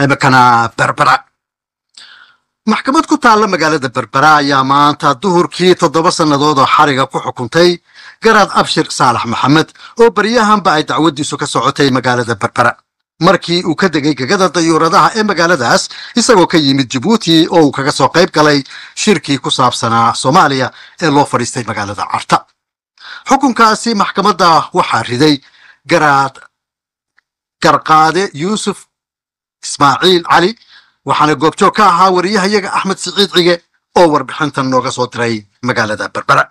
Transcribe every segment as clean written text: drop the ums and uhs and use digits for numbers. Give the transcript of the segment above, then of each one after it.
مكان بربرة محكمة كتالة مقالة بربرة يا مانتا دهور كي تضبس النضوضة حرقة كحكمتي قراد أبشر صالح محمد وبرياهم باي دعودي سوكا سعوتي مقالة بربرة markii uu ka degay gagada dayuuradaha ee magaaladaas isagoo ka yimid Djibouti oo uu kaga soo qayb galay shirkii ku saabsanaa Soomaaliya ee loo fariistay magaalada Carta xukunkaasi maxkamadda waxaa riday garqaade Yuusuf Ismaaciil Cali waxaana goobjoog ka ahaa wariyahayaga Axmed Siciid Cige oo warbixintan nooga soo diray magaalada Berbera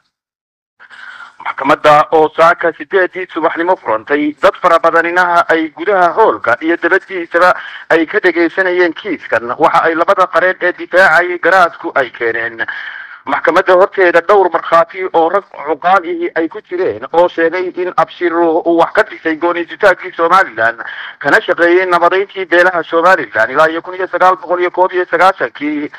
maxkamadda oo saaka 8 subaxnimo furantay dad fara badanina ay gudaha hoolka iyo dabadiisaba ay ka dhageysanayeen kiiskan waxa ay labada qareen ee difaacay garaadku ay keeneen maxkamadda horteeda dhowr markhaati oo rag cuqaalihi ay ku jireen oo sheegay in Abshir uu wax ka dhisay gooniisitaanka Soomaaliland kana shaqeeyay nabadeyntii beelaha Soomaaliland ilaa 1991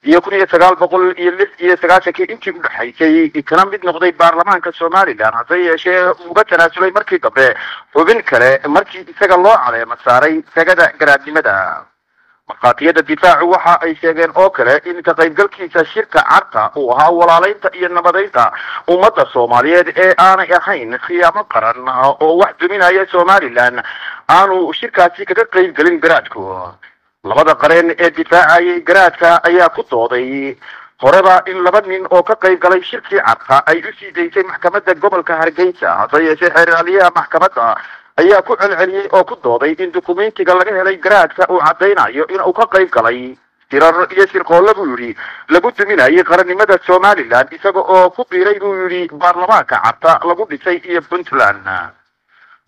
iyo 1996 intii u dhaxaysay kana mid noqday baarlamaanka Soomaaliland hase yeeshee uga tanaasulay markii dambe xubin kale markii isaga loo caleema saaray sagada garaadnimada markhaatiyada difaacu waxa ay sheegeen oo kale in ka qaybgalkiisa shirka Carta uu ahaa walaalaynta iyo nabadeynta ummadda Soomaaliyeed ee aanay ahayn khiyaamo qaran oo wax duminaya Soomaaliland aanu shirkaasi kaga qaybgalin garaadku labada qareen ee difaacay garaadka ayaa ku dooday horeba in laba nin oo ka qayb galay shirkii Carta ay u sii deysay maxkamadda gobolka Hargeysa hase yeeshee xeeraliyaha maxkamadda ayaa ku celceliyay oo ku dooday in dokumentiga laga helay garaadka uu cadeynayo in uu ka qayb galay tirar iyo shirqoolo buu yiri lagu duminayay qarannimada Soomaaliland isaga oo ku biiray buu yiri baarlamaanka Carta lagu dhisay iyo Puntland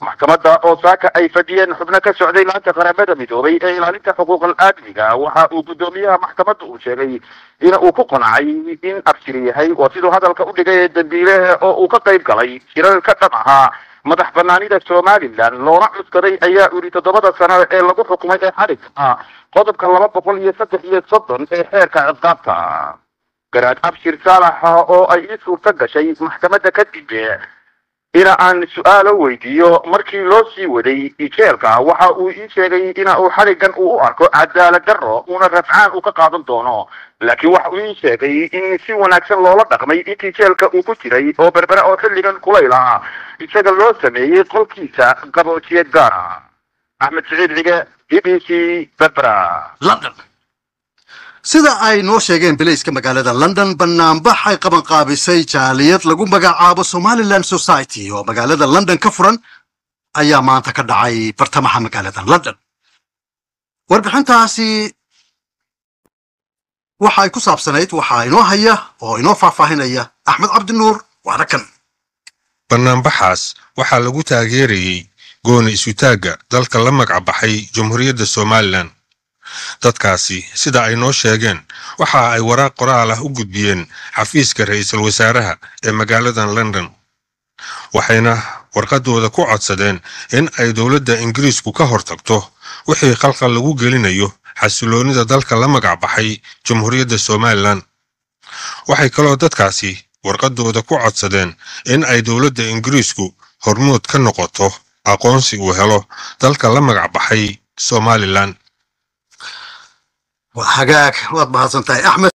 maxkamadda oo saaka ay fadhiyeen xubno ka socday laanta qaramada midoobay ee ilaalinta xuquuqul aadamiga waxa uu gudoomiyaha maxkamadda uu sheegay in uu ku qancay in Abshir yahay oo sidoo hadalka u dhigay dambiile oo uu ka qayb galay shirar ka dhamaha madax banaanida Soomaaliland loona cuskaday ayaa uri 7 sano ee lagu xukumay ee xarig qodobka 230 ee xeerka ciqaabta garaad Abshir Saalax oo ay suurta gashay maxkamadda kadib ila aan su'aalo weydiiyo markii loo sii waday jeelka waxa uu ii sheegay in uu xarigan u arko cadaalad darro una rafcaan uu ka qaadan doono laakiin waxa uu ii sheegay in si wanaagsan loola dhaqmay intii jeelka uu ku jiray oo Berbera oo xilligan kulayla isaga loo sameeyay qolkiisa qaboojiye gaar ah Axmed Siciid Cige BBC Berbera London sida ay noo sheegeen bilayska magaalada London banaanbax ay qaban qaabisay jaaliyad lagu magacaabo Somaliland Society oo magaalada London ka furan ayaa maanta ka dhacay bartamaha magaalada London warbixintaasi waxa ay ku saabsanayd waxa inoo haya oo inoo faahfaahinaya Axmed Cabdinuur waana kan banaanbaxaas waxaa lagu taageerayay gooni isutaaga dalka la magac baxay Jamhuuriyadda Somaliland dadkaasi sida ay noo sheegeen waxa ay waraaq qoraal ah u gudbiyeen xafiiska ra'iisul wasaaraha ee magaalada London waxayna warqadooda ku codsadeen in ay dawladda Ingiriisku ka hortagto wixii qalqal lagu gelinayo xasiloonida dalka la magac baxay Jamhuuriyadda Somaliland waxay kaloo dadkaasi warqadooda ku codsadeen in ay dawladda Ingiriisku hormood ka noqoto aqoonsi uu helo dalka la magac baxay Somaliland وحقاك وضبها سنتاي أحمد